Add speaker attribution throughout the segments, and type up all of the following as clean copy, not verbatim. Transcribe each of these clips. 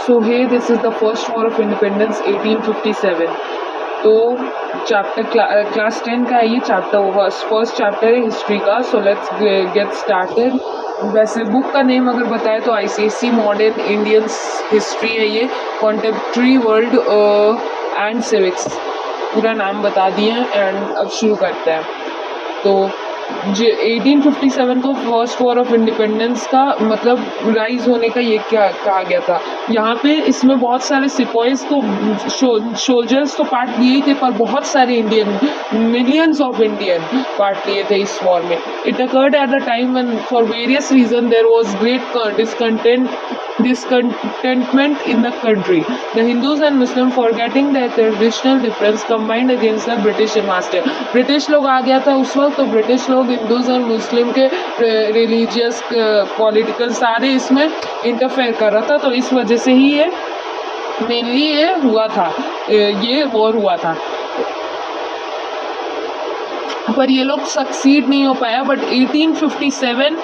Speaker 1: So hey, this is the first war of independence 1857. तो chapter class 10 का है ये चैप्टर, फर्स्ट चैप्टर है हिस्ट्री का. So let's get started. वैसे बुक का नेम अगर बताए तो ICSE मॉडर्न इंडियन हिस्ट्री है ये, कॉन्टेम्प्रेरी वर्ल्ड एंड सिविक्स पूरा नाम बता दिए हैं. एंड अब शुरू करते हैं. तो 1857 को फर्स्ट वॉर ऑफ इंडिपेंडेंस का मतलब राइज होने का ये क्या कहा गया था. यहाँ पे इसमें बहुत सारे सिपाहीज तो सोल्जर्स तो पार्ट लिए थे, पर बहुत सारे Indian, millions of Indian part लिए थे इस वॉर में. It occurred at the time when for various reason there was great discontentment in the country. The Hindus and Muslims, forgetting their traditional difference, combined against the British master. British लोग आ गया था उस वक्त, तो British लोग Hindus और मुस्लिम के religious political सारे इसमें इंटरफेयर कर रहा था. तो इस वजह से ही ये मेनली ये हुआ था, ये वॉर हुआ था. पर ये लोग सक्सीड नहीं हो पाया. बट 1857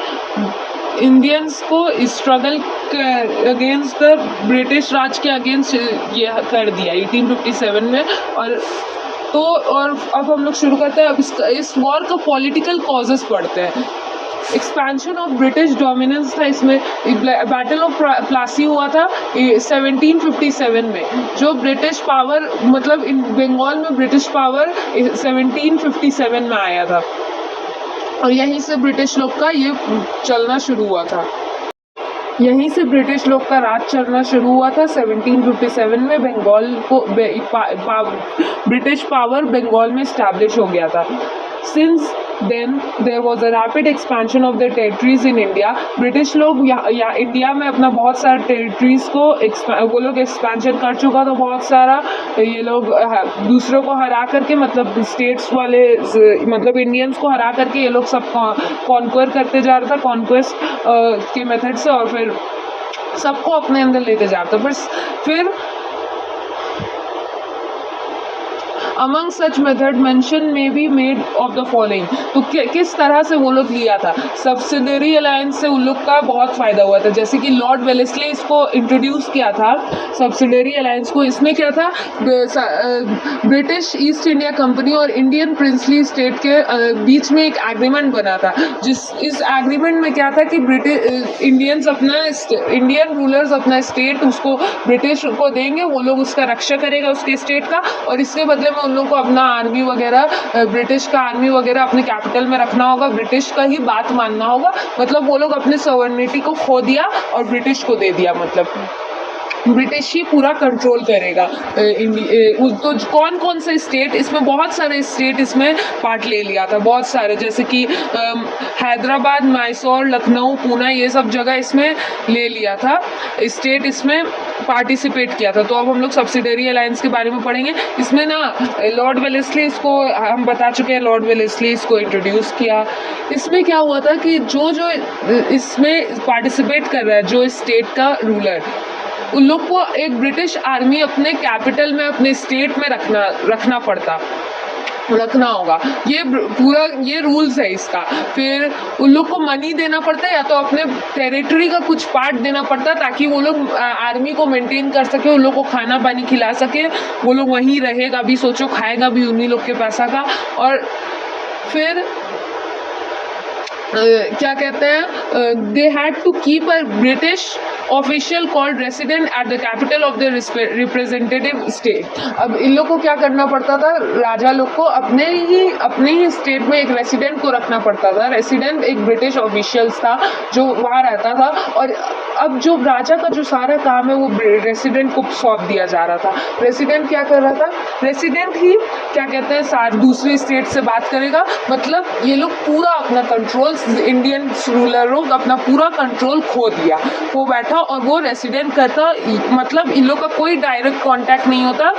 Speaker 1: इंडियंस को स्ट्रगल अगेंस्ट द ब्रिटिश राज के अगेंस्ट ये कर दिया 1857 में. और अब हम लोग शुरू करते हैं. अब इस वॉर का पॉलिटिकल कॉजेस पढ़ते हैं. एक्सपेंशन ऑफ ब्रिटिश डोमिनेंस था इसमें. बैटल ऑफ प्लासी हुआ था 1757 में. जो ब्रिटिश पावर मतलब इन बंगाल में ब्रिटिश पावर 1757 में आया था, और यहीं से ब्रिटिश लोग का ये चलना शुरू हुआ था. यहीं से ब्रिटिश लोग का राज चलना शुरू हुआ था 1757 में. बंगाल को ब्रिटिश पावर बंगाल में इस्टेब्लिश हो गया था. Since then there was a rapid expansion of the territories in India. British लोग इंडिया में अपना बहुत सारे टेरिटरीज को वो लोग एक्सपेंशन कर चुका था बहुत सारा. ये लोग दूसरों को हरा करके, मतलब स्टेट्स वाले मतलब इंडियंस को हरा करके ये लोग सब कॉन्क्वेर करते जा रहा था, कॉन्क्वेस्ट के मेथड से, और फिर सबको अपने अंदर लेते जा रहा था. फिर Among such method mention may be made of the following. तो किस तरह से वो लोग लिया था. सब्सिडरी अलायंस से उन लोग का बहुत फ़ायदा हुआ था. जैसे कि लॉर्ड वेलेस्ली इसको इंट्रोड्यूस किया था सब्सिडरी अलायंस को. इसमें क्या था, ब्रिटिश ईस्ट इंडिया कंपनी और इंडियन प्रिंसली स्टेट के बीच में एक एग्रीमेंट बना था. इस एग्रीमेंट में क्या था कि इंडियन रूलर्स अपना स्टेट उसको ब्रिटिश को देंगे, वो लोग उसका रक्षा करेगा उसके स्टेट का, और इसके बदले में उन लोगों को अपना आर्मी वगैरह, ब्रिटिश का आर्मी वगैरह अपने कैपिटल में रखना होगा, ब्रिटिश का ही बात मानना होगा. मतलब वो लोग अपने सॉवरेनिटी को खो दिया और ब्रिटिश को दे दिया. मतलब ब्रिटिश ही पूरा कंट्रोल करेगा. तो कौन कौन से स्टेट, इसमें बहुत सारे स्टेट इसमें पार्ट ले लिया था, बहुत सारे, जैसे कि हैदराबाद, मैसूर, लखनऊ, पूना, ये सब जगह इसमें ले लिया था, स्टेट इसमें पार्टिसिपेट किया था. तो अब हम लोग सब्सिडरी अलायंस के बारे में पढ़ेंगे. इसमें ना लॉर्ड वेलेस्ली, इसको हम बता चुके हैं, लॉर्ड वेलेस्ली इसको इंट्रोड्यूस किया. इसमें क्या हुआ था कि जो इसमें पार्टिसिपेट कर रहा है, जो स्टेट का रूलर, उन लोग को एक ब्रिटिश आर्मी अपने कैपिटल में, अपने स्टेट में रखना होगा. ये पूरा ये रूल्स है इसका. फिर उन लोग को मनी देना पड़ता है, या तो अपने टेरिटरी का कुछ पार्ट देना पड़ता है, ताकि वो लोग आर्मी को मेंटेन कर सके, उन लोग को खाना पानी खिला सके, वो लोग वहीं रहेगा भी, सोचो खाएगा भी उन्हीं लोग के पैसा का. और फिर क्या कहते हैं, they had to keep a British official called resident at the capital of the representative state. अब इन लोग को क्या करना पड़ता था, राजा लोग को अपने ही स्टेट में एक रेसिडेंट को रखना पड़ता था. रेसिडेंट एक ब्रिटिश ऑफिशियल्स था जो वहाँ रहता था, और अब जो राजा का जो सारा काम है वो रेसिडेंट को सौंप दिया जा रहा था. रेसिडेंट क्या कर रहा था, रेसिडेंट ही क्या कहते हैं दूसरे स्टेट से बात करेगा. मतलब ये लोग पूरा अपना कंट्रोल, इंडियन रूलर लोग अपना पूरा कंट्रोल खो दिया, वो बैठा और वो रेसिडेंट करता. मतलब इन लोग का कोई डायरेक्ट कांटेक्ट नहीं होता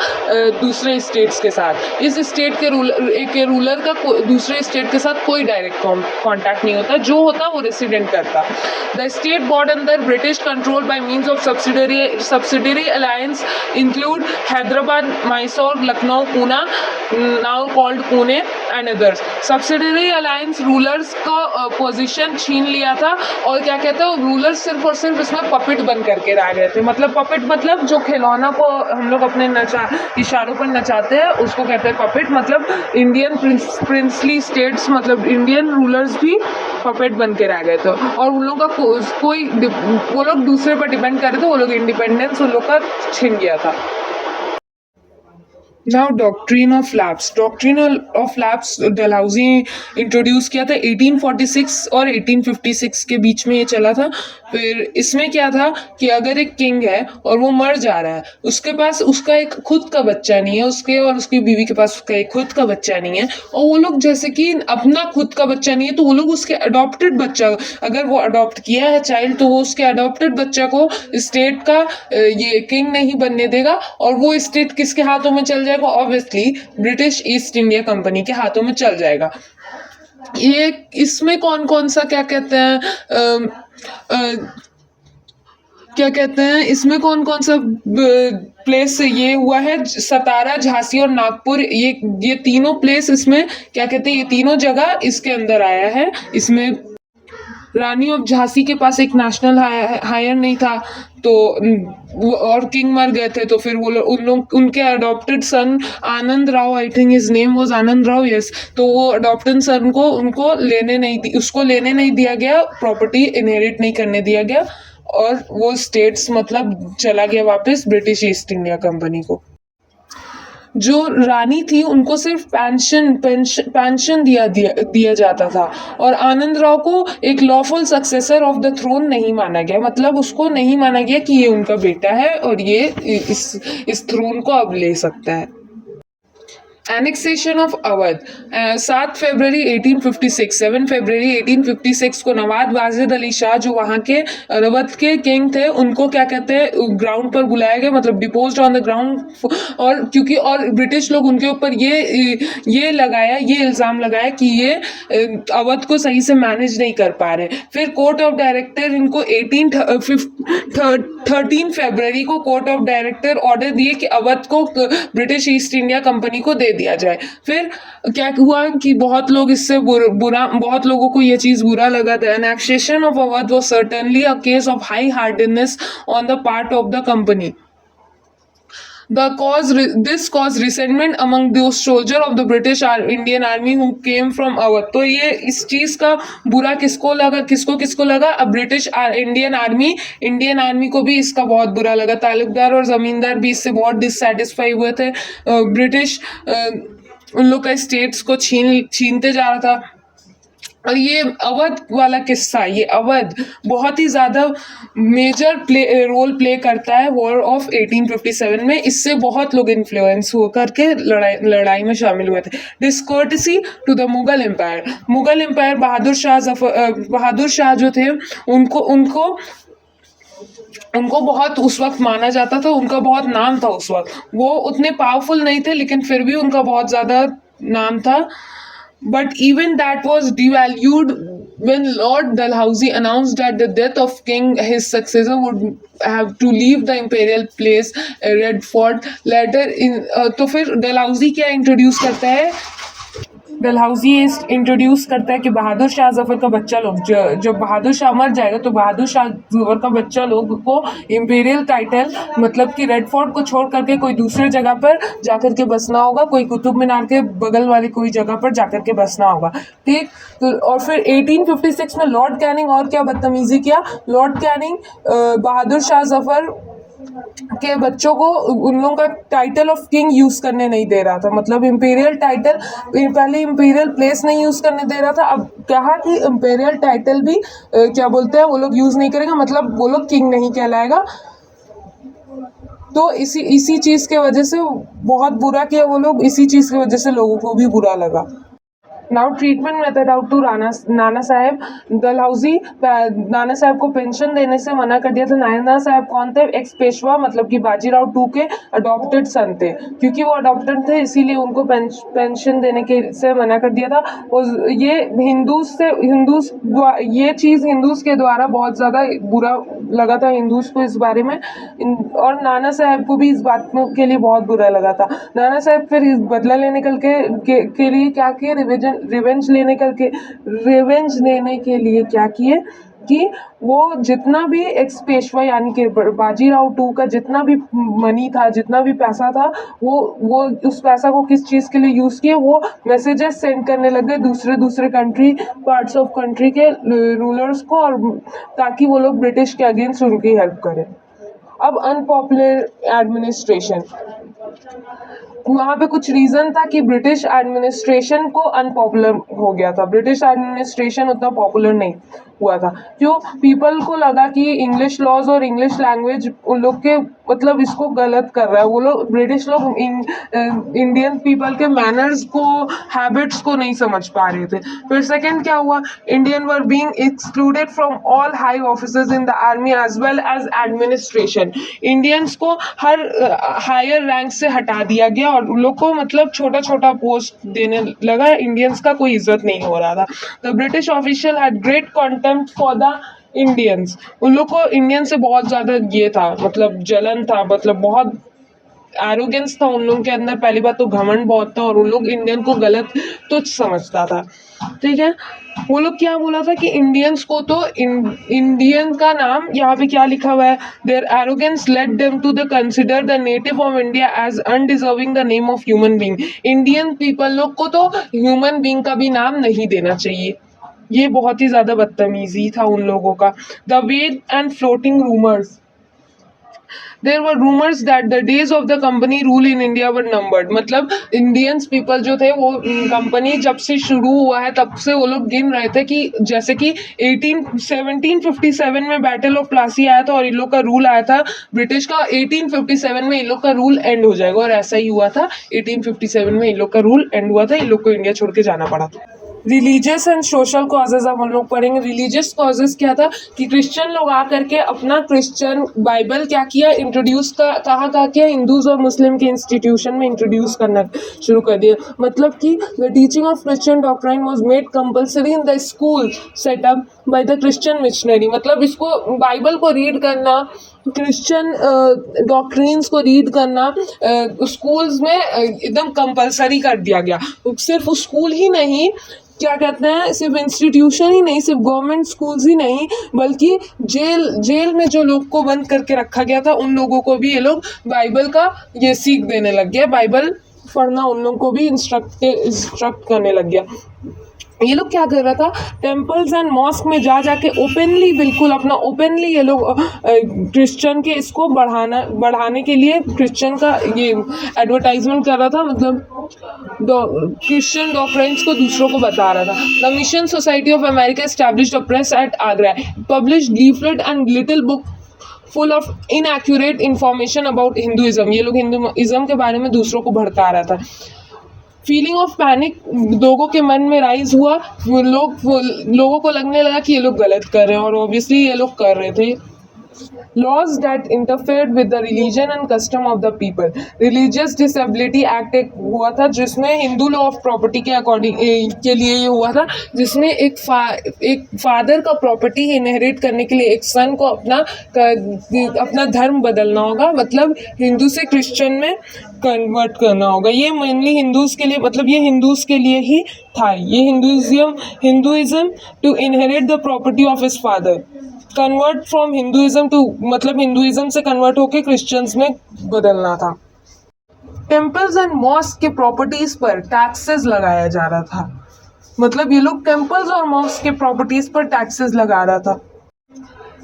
Speaker 1: दूसरे स्टेट्स के साथ. इस स्टेट के रूलर का दूसरे स्टेट के साथ कोई डायरेक्ट कांटेक्ट नहीं होता. जो होता वो रेसिडेंट करता. The state bound under British control by means of subsidiary alliance include Hyderabad, Mysore, Lucknow, Poona, now called Pune, and others. Subsidiary alliance rulers को पोजीशन छीन लिया था और क्या कहते हैं रूलर सिर्फ और सिर्फ इसमें पपेट बन करके रह गए थे। मतलब पपेट मतलब जो खिलौना को हम लोग अपने इशारों पर नचाते हैं उसको कहते हैं पपेट। मतलब इंडियन प्रिंसली स्टेट्स मतलब इंडियन रूलर्स भी पपेट बन के रह गए थे और उन लोगों का वो लोग दूसरे पर डिपेंड कर रहे थे। वो लोग इंडिपेंडेंस उन लोग का छिन गया था। Now doctrine of lapse. Doctrine of lapse Dalhousie introduce किया था 1846 और 1856 के बीच में ये चला था। फिर इसमें क्या था कि अगर एक किंग है और वो मर जा रहा है, उसके पास उसका एक खुद का बच्चा नहीं है, उसके और उसकी बीवी के पास उसका एक खुद का बच्चा नहीं है, और वो लोग जैसे कि अपना खुद का बच्चा नहीं है तो वो लोग उसके अडॉप्टेड बच्चा, अगर वो अडॉप्ट किया है चाइल्ड तो वो उसके अडॉप्टेड बच्चा को स्टेट का ये किंग नहीं बनने देगा और वो स्टेट किसके हाथों में चल जाएगा? Obviously British east India company के हाथों में चल जाएगा। ये इसमें कौन कौन सा क्या कहते हैं इसमें कौन कौन सा प्लेस ये हुआ है? सतारा, झांसी और नागपुर, ये तीनों प्लेस इसमें क्या कहते हैं, ये तीनों जगह इसके अंदर आया है। इसमें रानी ऑफ झांसी के पास एक नेशनल हायर नहीं था तो और किंग मर गए थे तो फिर वो उनके adopted son Anand Rao, I think his name was Anand Rao, yes, तो वो अडॉप्टेड सन को उसको लेने नहीं दिया गया, प्रॉपर्टी इनहेरिट नहीं करने दिया गया और वो स्टेट्स मतलब चला गया वापस ब्रिटिश ईस्ट इंडिया कंपनी को। जो रानी थी उनको सिर्फ पेंशन दिया जाता था और आनंद राव को एक lawful successor of the throne नहीं माना गया। मतलब उसको नहीं माना गया कि ये उनका बेटा है और ये इस थ्रोन को अब ले सकता है। एनेक्सेशन ऑफ अवध 7 फरवरी 1856, 7 फरवरी 1856 को नवाब वाजिद अली शाह जो वहाँ के अवध के किंग थे उनको क्या कहते हैं ग्राउंड पर बुलाया गया, मतलब डिपोज्ड ऑन द ग्राउंड। और क्योंकि और ब्रिटिश लोग उनके ऊपर ये इल्ज़ाम लगाया कि ये अवध को सही से मैनेज नहीं कर पा रहे। फिर कोर्ट ऑफ डायरेक्टर इनको 13 फरवरी को कोर्ट ऑफ डायरेक्टर ऑर्डर दिए कि अवध को ब्रिटिश ईस्ट इंडिया कंपनी को दे दिया जाए। फिर क्या हुआ कि बहुत लोगों को ये चीज बुरा लगा था। Annexation of Awadh was certainly a case of high heartedness on the part of the company. This caused resentment among those soldiers of the British Indian Army who came from Awadh। तो ये इस चीज का बुरा किसको लगा? अब ब्रिटिश इंडियन आर्मी को भी इसका बहुत बुरा लगा। तालुकदार और जमींदार भी इससे बहुत डिससेटिस्फाई हुए थे। ब्रिटिश उन लोग का स्टेट्स को छीनते जा रहा था। और ये अवध वाला किस्सा, ये अवध बहुत ही ज़्यादा मेजर रोल प्ले करता है वॉर ऑफ 1857 में। इससे बहुत लोग इन्फ्लुएंस हो करके लड़ाई में शामिल हुए थे। डिस्कर्टेसी to the Mughal empire, Bahadur Shah जो थे उनको बहुत उस वक्त माना जाता था, उनका बहुत नाम था उस वक्त। वो उतने पावरफुल नहीं थे लेकिन फिर भी उनका बहुत ज़्यादा नाम था। But even that was devalued when Lord Dalhousie announced that the death of King, his successor, would have to leave the imperial place Red Fort later in। तो फिर डलहौजी क्या इंट्रोड्यूस करता है? डलहौजी इंट्रोड्यूस करता है कि बहादुर शाह जफर का बच्चा लोग जब बहादुर शाह मर जाएगा तो बहादुर शाह जफर का बच्चा लोग को इंपीरियल टाइटल मतलब कि रेड फोर्ट को छोड़ करके कोई दूसरे जगह पर जाकर के बसना होगा, कोई कुतुब मीनार के बगल वाली कोई जगह पर जाकर के बसना होगा, ठीक। तो और फिर 1856 में लॉर्ड कैनिंग और क्या बदतमीजी किया? लॉर्ड कैनिंग बहादुर शाह जफर के बच्चों को उन लोगों का टाइटल ऑफ किंग यूज करने नहीं दे रहा था। मतलब इंपीरियल टाइटल, पहले इंपीरियल प्लेस नहीं यूज करने दे रहा था, अब कहा कि इंपीरियल टाइटल भी क्या बोलते हैं वो लोग यूज नहीं करेगा, मतलब वो लोग किंग नहीं कहलाएगा। तो इसी चीज के वजह से बहुत बुरा किया वो लोग, इसी चीज की वजह से लोगों को भी बुरा लगा। Now treatment meted out to Nana Sahib. Dalhousie नाना साहब को पेंशन देने से मना कर दिया था। नाना साहब कौन थे? एक्स पेशवा मतलब कि बाजीराव टू के अडॉप्टेड सन थे। क्योंकि वो अडॉप्टेड थे इसीलिए उनको पेंशन देने के से मना कर दिया था। और ये ये चीज़ हिंदूज के द्वारा बहुत ज़्यादा बुरा लगा था हिंदूज को इस बारे में, और नाना साहब को भी इस बात के लिए बहुत बुरा लगा था। नाना साहब फिर इस बदला लेने के लिए क्या किए? रिवेंज लेने के लिए क्या किए कि वो जितना भी एक्स पेशवा यानी कि बाजीराव टू का जितना भी मनी था, जितना भी पैसा था, वो उस पैसा को किस चीज़ के लिए यूज़ किए, वो मैसेजेस सेंड करने लगे दूसरे पार्ट्स ऑफ कंट्री के रूलर्स को, और ताकि वो लोग ब्रिटिश के अगेंस्ट उनकी हेल्प करें। अब अनपॉपुलर एडमिनिस्ट्रेशन, वहाँ पे कुछ रीज़न था कि ब्रिटिश एडमिनिस्ट्रेशन को अनपॉपुलर हो गया था, ब्रिटिश एडमिनिस्ट्रेशन उतना पॉपुलर नहीं हुआ था। क्यों? पीपल को लगा कि इंग्लिश लॉज और इंग्लिश लैंग्वेज उन लोग के मतलब इसको गलत कर रहा है। वो लोग ब्रिटिश लोग इंडियन पीपल के मैनर्स को, हैबिट्स को नहीं समझ पा रहे थे। फिर सेकंड क्या हुआ, Indian were being excluded from all high officers in the army as well as administration. Indians को हर हायर रैंक से हटा दिया गया और उन लोग को मतलब छोटा छोटा पोस्ट देने लगा। इंडियंस का कोई इज्जत नहीं हो रहा था। The British official had great contempt for the Indians. उन लोग को इंडियन से बहुत ज़्यादा ये था, मतलब जलन था, मतलब बहुत एरोगेंस था उन लोगों के अंदर। पहली बात तो घमंड बहुत था और उन लोग इंडियन को गलत तुच्छ समझता था। ठीक है, वो लोग क्या बोला था कि इंडियंस को तो इंडियन का नाम, यहाँ पे क्या लिखा हुआ है, their arrogance led them to the consider the native of India as undeserving the name of human being. Indian people लोग को तो ह्यूमन बीइंग का भी नाम नहीं देना चाहिए। ये बहुत ही ज़्यादा बदतमीजी था उन लोगों का। The vague and floating rumours, there were rumours that the days of the company rule in India were numbered. मतलब इंडियंस पीपल जो थे वो कंपनी जब से शुरू हुआ है तब से वो लोग गिन रहे थे कि जैसे कि 1757 में बैटल ऑफ प्लासी आया था और इन लोग का रूल आया था ब्रिटिश का, 1857 में इन लोग का रूल एंड हो जाएगा, और ऐसा ही हुआ था। 1857 में इन लोग का रूल एंड हुआ था, इन लोग को इंडिया छोड़ के जाना पड़ा था। रिलीजियस एंड सोशल कॉजेज अब हम लोग पढ़ेंगे। रिलीजियस कॉजेज क्या था कि क्रिश्चियन लोग आकर के अपना क्रिश्चियन बाइबल क्या किया, इंट्रोड्यूस कहाँ किया, हिंदूज और मुस्लिम के इंस्टीट्यूशन में इंट्रोड्यूस करना शुरू कर दिया। मतलब कि the teaching of Christian doctrine was made compulsory in the school setup by the Christian missionary. मतलब इसको बाइबल को रीड करना, क्रिश्चियन डॉक्ट्रिन्स को रीड करना स्कूल्स में एकदम कंपलसरी कर दिया गया। सिर्फ स्कूल ही नहीं, क्या कहते हैं, सिर्फ इंस्टीट्यूशन ही नहीं, सिर्फ गवर्नमेंट स्कूल्स ही नहीं, बल्कि जेल में जो लोग को बंद करके रखा गया था उन लोगों को भी ये लोग बाइबल का ये सीख देने लग गया। बाइबल पढ़ना उन लोगों को भी इंस्ट्रक्ट करने लग गया। ये लोग क्या कर रहा था, टेम्पल्स एंड मॉस्क में जाके ओपनली, बिल्कुल अपना ओपनली ये लोग क्रिश्चियन के इसको बढ़ाने के लिए क्रिश्चियन का ये एडवर्टाइजमेंट कर रहा था। मतलब क्रिश्चियन डॉक्ट्राइन्स को दूसरों को बता रहा था। The mission society of America established a press at Agra, published leaflet and little book full of inaccurate information about Hinduism. ये लोग हिंदुइज्म के बारे में दूसरों को भड़का रहा था। फीलिंग ऑफ पैनिक लोगों के मन में राइज हुआ। लोगों को लगने लगा कि ये लोग गलत कर रहे हैं, और ऑब्वियसली ये लोग कर रहे थे। Laws that interfered with the religion and custom of the people, religious disability act एक हुआ था जिसमें हिंदू लॉ ऑफ प्रॉपर्टी के अकॉर्डिंग के लिए ये हुआ था, जिसमें एक फादर का प्रॉपर्टी इनहेरिट करने के लिए एक सन को अपना धर्म बदलना होगा, मतलब हिंदू से क्रिश्चियन में कन्वर्ट करना होगा। ये मेनली हिंदूज़ के लिए, मतलब ये हिंदूज़ के लिए ही था। ये Hinduism to inherit the property of his father, convert from Hinduism to, मतलब हिंदुइज्म से कन्वर्ट होकर क्रिश्चियंस में बदलना था। टेम्पल्स एंड मॉस्क के प्रॉपर्टीज पर टैक्सेस लगाया जा रहा था। मतलब ये लोग टेम्पल्स और मॉस्क के प्रॉपर्टीज पर टैक्सेस लगा रहा था।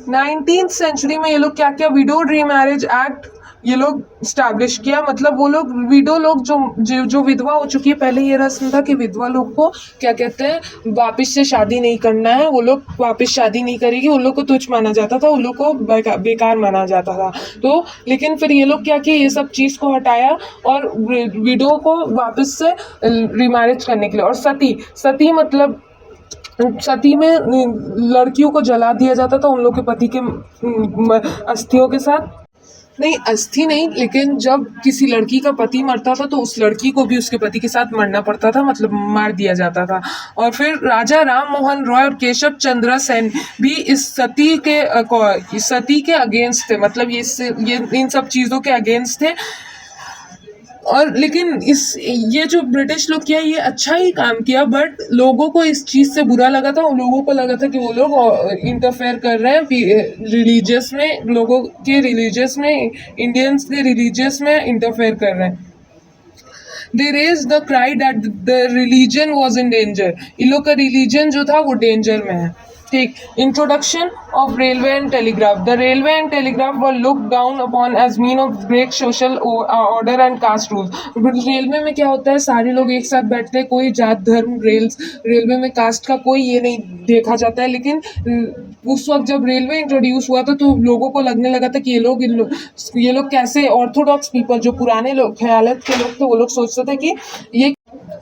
Speaker 1: 19th सेंचुरी में ये लोग क्या किया, विडोड रीमैरिज एक्ट ये लोग स्टैब्लिश किया। मतलब वो लोग विडो लोग जो विधवा हो चुकी है, पहले ये रस्म था कि विधवा लोग को क्या कहते हैं, वापस से शादी नहीं करना है, वो लोग वापस शादी नहीं करेगी, उन लोग को तुच्छ माना जाता था, उन लोग को बेकार माना जाता था। तो लेकिन फिर ये लोग क्या किए, ये सब चीज़ को हटाया और विडो को वापस से रीमैरिज करने के लिए। और सती मतलब सती में लड़कियों को जला दिया जाता था उन लोग के पति के अस्थियों के साथ। नहीं, अस्थि नहीं, लेकिन जब किसी लड़की का पति मरता था तो उस लड़की को भी उसके पति के साथ मरना पड़ता था, मतलब मार दिया जाता था। और फिर राजा राम मोहन रॉय और केशव चंद्र सेन भी इस सती के अगेंस्ट थे, मतलब ये इन सब चीज़ों के अगेंस्ट थे। और लेकिन इस ये जो ब्रिटिश लोग किया ये अच्छा ही काम किया, बट लोगों को इस चीज़ से बुरा लगा था। लोगों को लगा था कि वो लोग इंटरफेयर कर रहे हैं रिलीजियस में, लोगों के रिलीजियस में, इंडियंस के रिलीजियस में इंटरफेयर कर रहे हैं। They raise the cry that the religion was in danger. इन लोग का रिलीजन जो था वो डेंजर में है। ठीक। Introduction of railway and telegraph. The railway and telegraph were look down upon as mean of break social order and caste rules. Railway में क्या होता है, सारे लोग एक साथ बैठते हैं, कोई जात धर्म रेलवे में कास्ट का कोई ये नहीं देखा जाता है। लेकिन उस वक्त जब रेलवे इंट्रोड्यूस हुआ था तो लोगों को लगने लगा था कि ये लोग कैसे ऑर्थोडॉक्स पीपल, जो पुराने लोग ख्यालत के लोग थे, वो लोग सोचते थे कि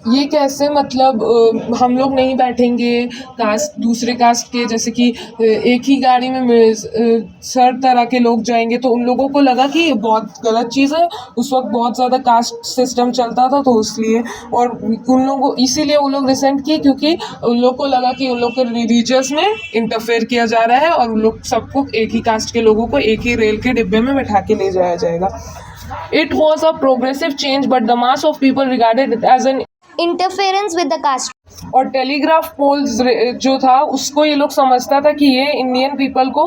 Speaker 1: ये कैसे, मतलब हम लोग नहीं बैठेंगे कास्ट दूसरे कास्ट के, जैसे कि एक ही गाड़ी में हर तरह के लोग जाएंगे। तो उन लोगों को लगा कि ये बहुत गलत चीज़ है। उस वक्त बहुत ज़्यादा कास्ट सिस्टम चलता था, तो इसलिए, और उन लोगों इसीलिए वो लोग रिसेंट किए, क्योंकि उन लोग को लगा कि उन लोग के रिलीजियस में इंटरफेयर किया जा रहा है और उन लोग सबको, एक ही कास्ट के लोगों को एक ही रेल के डिब्बे में बैठा के ले जाया जाएगा। It was a progressive change, but the mass of people regarded it as an
Speaker 2: interference with the caste.
Speaker 1: और टेलीग्राफ पोल्स जो था उसको ये लोग समझता था कि ये इंडियन पीपल को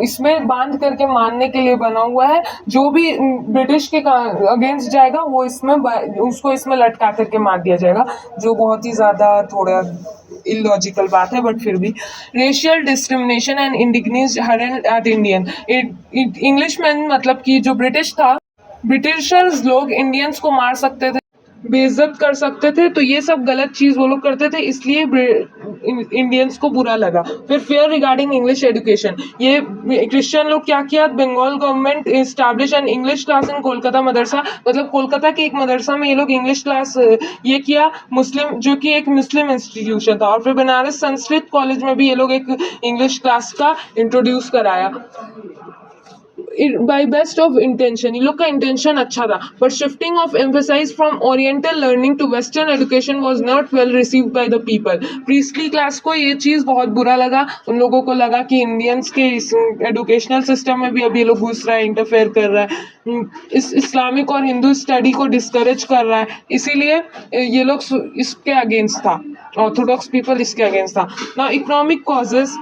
Speaker 1: इसमें बांध करके मारने के लिए बना हुआ है। जो भी ब्रिटिश के अगेंस्ट जाएगा वो उसको इसमें लटका करके मार दिया जाएगा, जो बहुत ही ज़्यादा थोड़ा इलॉजिकल बात है, बट फिर भी। Racial discrimination and indignities hurled at Indian. English man, मतलब कि जो ब्रिटिश था, ब्रिटिशर्स लोग इंडियंस को मार सकते थे, बेइज्जत कर सकते थे, तो ये सब गलत चीज़ वो लोग करते थे, इसलिए इंडियंस को बुरा लगा। फिर फेयर रिगार्डिंग इंग्लिश एजुकेशन। ये क्रिश्चियन लोग क्या किया, Bengal government establish an English class in Kolkata Madrasa. मतलब कोलकाता के एक मदरसा में ये लोग इंग्लिश क्लास ये किया, मुस्लिम, जो कि एक मुस्लिम इंस्टीट्यूशन था। और फिर बनारस संस्कृत कॉलेज में भी ये लोग एक इंग्लिश क्लास का इंट्रोड्यूस कराया। by best of intention, इन लोग का इंटेंशन अच्छा था, but shifting of emphasis from oriental learning to western education was not well received by the people. Priestly class को ये चीज़ बहुत बुरा लगा। उन लोगों को लगा कि इंडियंस के इस एजुकेशनल सिस्टम में भी अभी ये लोग घुस रहा है, इंटरफेयर कर रहा है, इस इस्लामिक और हिंदू स्टडी को डिस्करेज कर रहा है, इसीलिए ये लोग इसके अगेंस्ट था, ऑर्थोडॉक्स पीपल इसके अगेंस्ट था ना। इकोनॉमिक कॉजेज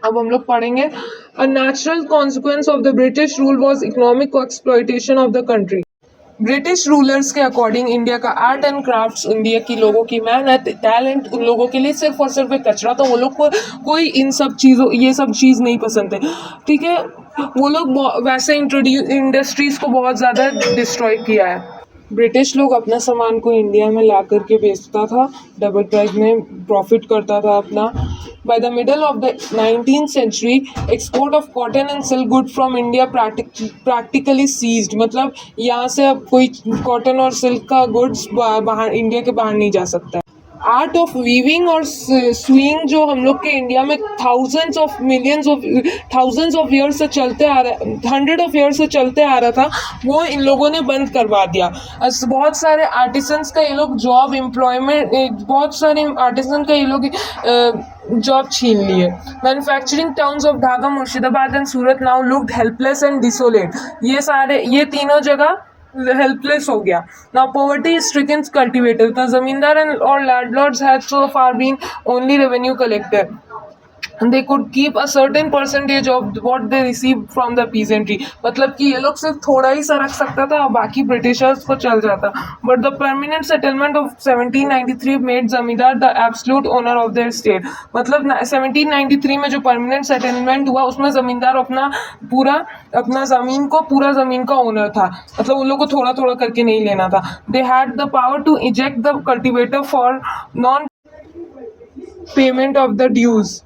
Speaker 1: अब हम लोग पढ़ेंगे। A natural consequence of the British rule was economic exploitation of the country. British rulers के अकॉर्डिंग इंडिया का आर्ट एंड क्राफ्ट्स, इंडिया की लोगों की मेहनत, टैलेंट, उन लोगों के लिए सिर्फ और सिर्फ एक कचरा था। वो लोग को कोई इन सब चीज़ों, ये सब चीज़ नहीं पसंद थे, ठीक है। वो लोग वैसे इंडस्ट्रीज़ को बहुत ज़्यादा डिस्ट्रॉय किया है। ब्रिटिश लोग अपना सामान को इंडिया में ला करके बेचता था, डबल प्राइस में प्रॉफिट करता था अपना। By the middle of the 19th century, export of cotton and silk good from India practically ceased. मतलब यहाँ से अब कोई कॉटन और सिल्क का गुड्स बाहर, इंडिया के बाहर नहीं जा सकता है। आर्ट ऑफ वीविंग और स्विंग जो हम लोग के इंडिया में थाउजेंड्स ऑफ ईयर्स से चलते आ रहा है, 100 of years से चलते आ रहा था, वो इन लोगों ने बंद करवा दिया। बहुत सारे आर्टिसंस का ये लोग जॉब एम्प्लॉयमेंट, बहुत सारे आर्टिसन का ये लोग जॉब छीन लिए। Manufacturing towns of Dhaka, Murshidabad and Surat now looked helpless and desolate. ये तीनों जगह हेल्पलेस हो गया। Now poverty stricken cultivator, the zamindar and और landlords had so far been only revenue collector. they could keep a certain percentage of what they received from the peasantry। मतलब कि ये लोग सिर्फ थोड़ा ही सा रख सकता था और बाकी ब्रिटिशर्स को चल जाता। But the permanent settlement of 1793 made जमींदार the absolute owner of their state। मतलब 1793 में जो परमानेंट सेटलमेंट हुआ उसमें जमींदार अपना पूरा ज़मीन का ओनर था। मतलब उन लोग को थोड़ा थोड़ा करके नहीं लेना था। They had the power to eject the cultivator for non payment of the dues।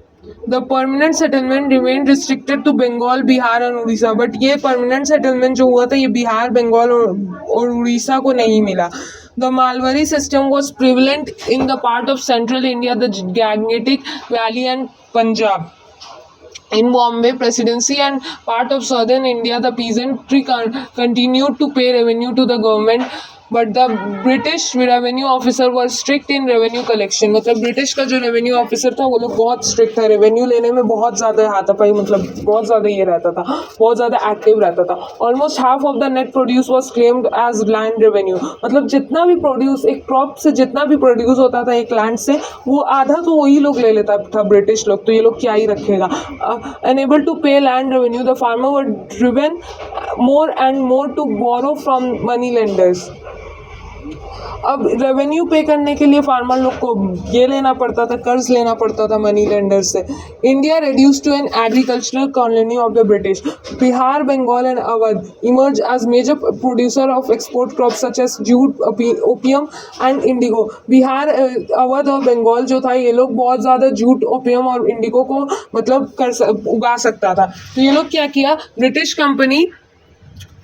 Speaker 1: The permanent settlement remained restricted to Bengal, Bihar और उड़ीसा। बट ये permanent settlement जो हुआ था ये बिहार, बंगाल और उड़ीसा को नहीं मिला। The Malwari system was prevalent in the part of central India, the Gangetic Valley and Punjab। In Bombay Presidency and part of southern India, the peasantry continued to pay revenue to the government but the British revenue officer were strict in revenue collection. मतलब British का जो revenue officer था वो लोग बहुत strict था, revenue लेने में बहुत ज़्यादा हाथापाई, मतलब बहुत ज़्यादा ये रहता था, बहुत ज़्यादा एक्टिव रहता था। Almost half of the net produce was claimed as land revenue. मतलब जितना भी प्रोड्यूस, एक क्रॉप से जितना भी प्रोड्यूस होता था एक लैंड से, वो आधा तो वही लोग ले लेता था ब्रिटिश लोग, तो ये लोग क्या ही रखेगा। अनएबल टू पे land revenue, the farmer were driven more and more to borrow from money lenders। अब रेवेन्यू पे करने के लिए फार्मर लोग को ये लेना पड़ता था, कर्ज लेना पड़ता था मनी लेंडर से। India reduced to an agricultural colony of the British। Bihar, Bengal and Awadh emerged as major producer of export crops such as jute, opium and indigo। Bihar, Awadh और बंगाल जो था ये लोग बहुत ज़्यादा जूट, ओपियम और इंडिगो को मतलब उगा सकता था। तो ये लोग क्या किया, ब्रिटिश कंपनी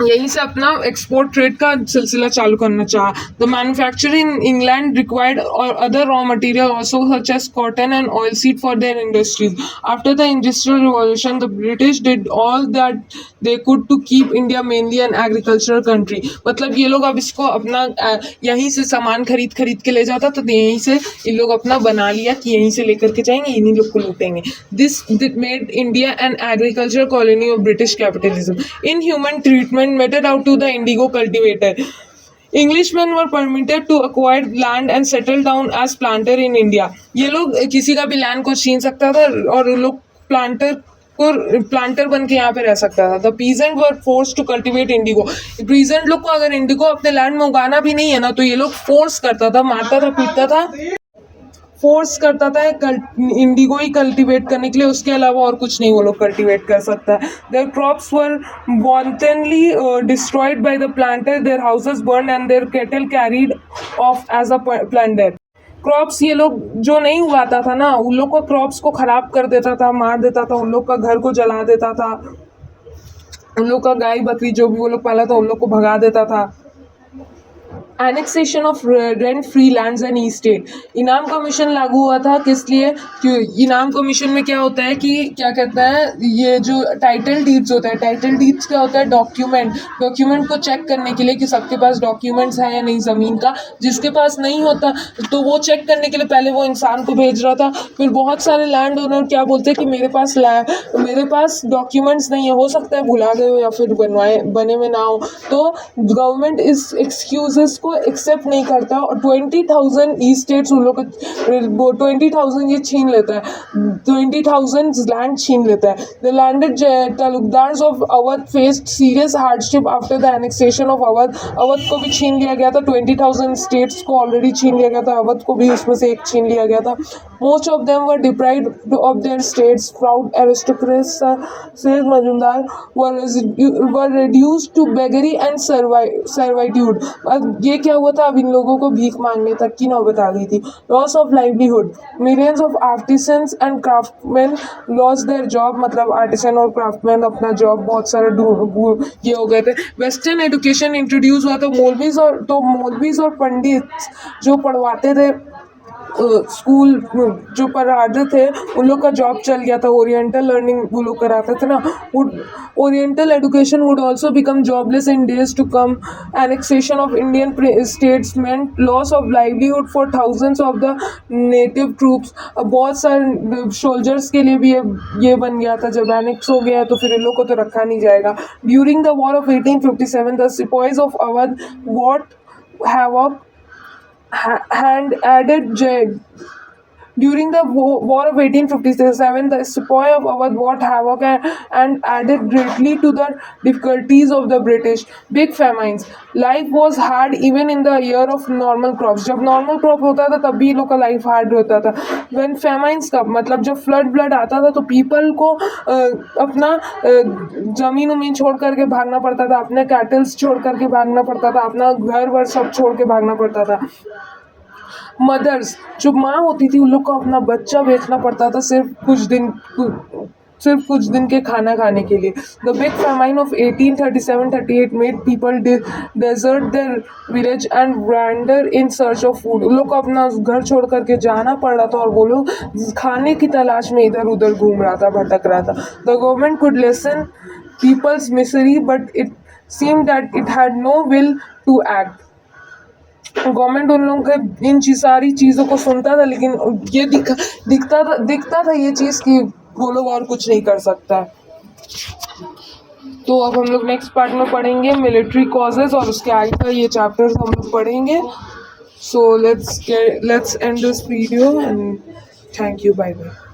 Speaker 1: यहीं से अपना एक्सपोर्ट ट्रेड का सिलसिला चालू करना चाहा। The manufacture in England required और other raw material also such as cotton and oil seed for their industries. After the industrial revolution the British did all that they could to keep India mainly an agricultural country. मतलब ये लोग अब इसको अपना यहीं से सामान खरीद के ले जाता, तो यहीं से ये लोग अपना बना लिया कि यहीं से लेकर के जाएंगे, इन्हीं लोग को लूटेंगे। This made India an agricultural colony of British capitalism. Inhuman treatment meted out to the indigo cultivator। Englishmen were permitted to acquire land and settle down as planter in India। ये लोग किसी का भी land को छीन सकता था और लोग प्लांटर बन के यहाँ पे रह सकता था। The peasant were force to cultivate indigo. Peasant लोग को अगर इंडिगो अपने लैंड में उगाना भी नहीं है ना, तो ये लोग फोर्स करता था, मारता था, पीटता था, फोर्स करता था इंडिगो ही कल्टीवेट करने के लिए, उसके अलावा और कुछ नहीं वो लोग कल्टीवेट कर सकता है। Their crops were wantonly destroyed by the planter, their houses burn and their cattle carried off as a plunder. Crops ये लोग जो नहीं उगाता था ना, उन लोग को क्रॉप्स को खराब कर देता था, मार देता था, उन लोग का घर को जला देता था, उन लोग का गाय बकरी जो भी वो लोग पाला था उन लोग को भगा देता था। Annexation of rent free lands and estate. इनाम कमीशन लागू हुआ था, किस लिए? इनाम कमीशन में क्या होता है कि क्या कहता है, ये जो टाइटल डीड्स होता है, टाइटल डीड्स क्या होता है, डॉक्यूमेंट को चेक करने के लिए कि सबके पास डॉक्यूमेंट्स है या नहीं ज़मीन का। जिसके पास नहीं होता तो वो चेक करने के लिए पहले वो इंसान को भेज रहा था। फिर बहुत सारे लैंड ओनर क्या बोलते हैं कि मेरे पास डॉक्यूमेंट्स नहीं है, हो सकता है भुला गए हो या फिर बने में ना हो, तो गवर्नमेंट इस एक्सक्यूजेस को एक्सेप्ट नहीं करता और 20,000 ई स्टेट्स उन लोग को 20,000 ये छीन लेता है, 20,000 लैंड छीन लेता है। The landed talukdars of Awadh faced serious hardship after the annexation of Awadh. Awadh को भी छीन लिया गया था, 20,000 स्टेट्स को ऑलरेडी छीन लिया गया था, अवध को भी उसमें से एक छीन लिया गया था। Most of them were deprived of their status. Proud aristocrats says Majumdar were reduced to beggary and servitude. अब ये क्या हुआ था, अब इन लोगों को भीख मांगने तक की नौबत आ गई थी। Loss of livelihood, millions of artisans and craftsman loss their job. मतलब आर्टिसन और क्राफ्टमैन अपना जॉब बहुत सारे ये हो गए थे। वेस्टर्न एजुकेशन इंट्रोड्यूस हुआ, तो मौलवीज और पंडित जो पढ़वाते थे, स्कूल जो पढ़ाते थे उन लोग का जॉब चल गया था। ओरिएंटल लर्निंग वो लोग कराते थे ना, oriental education would also become jobless in days to come. Annexation of Indian states meant loss of livelihood for thousands of the native troops. बहुत सारे सोल्जर्स के लिए भी ये बन गया था, जब एनेक्स हो गया तो फिर इन लोग को तो रखा नहीं जाएगा। During the war of 1857 the sepoys of Awadh what havoc and added during the war of 1857 the sepoy of Awadh wrought havoc and added greatly to the difficulties of the British. Big famines, life was hard even in the year of normal crops। जब normal crop होता था तब भी लोग का life hard होता था। when famines का मतलब जब flood आता था तो people को अपना ज़मीन उमीन छोड़ करके भागना पड़ता था, अपने कैटल्स छोड़ करके भागना पड़ता था, अपना घर वर सब छोड़ के भागना पड़ता था। मदर्स जो माँ होती थी उन लोग को अपना बच्चा बेचना पड़ता था सिर्फ कुछ दिन के खाना खाने के लिए। The big famine of 1837-38 made people desert their village and wander in search of food. उन लोग को अपना घर छोड़ करके जाना पड़ रहा था और वो लोग खाने की तलाश में इधर उधर घूम रहा था, भटक रहा था। The government could lessen people's misery but it seemed that it had no will to act। Government उन लोगों के इन सारी चीज़ों को सुनता था, लेकिन ये दिखता था ये चीज़ कि वो लोग और कुछ नहीं कर सकता। तो अब हम लोग नेक्स्ट पार्ट में पढ़ेंगे मिलिट्री कॉजेज, और उसके आगे का ये चैप्टर्स हम लोग पढ़ेंगे। So let's end this video and thank you, bye bye.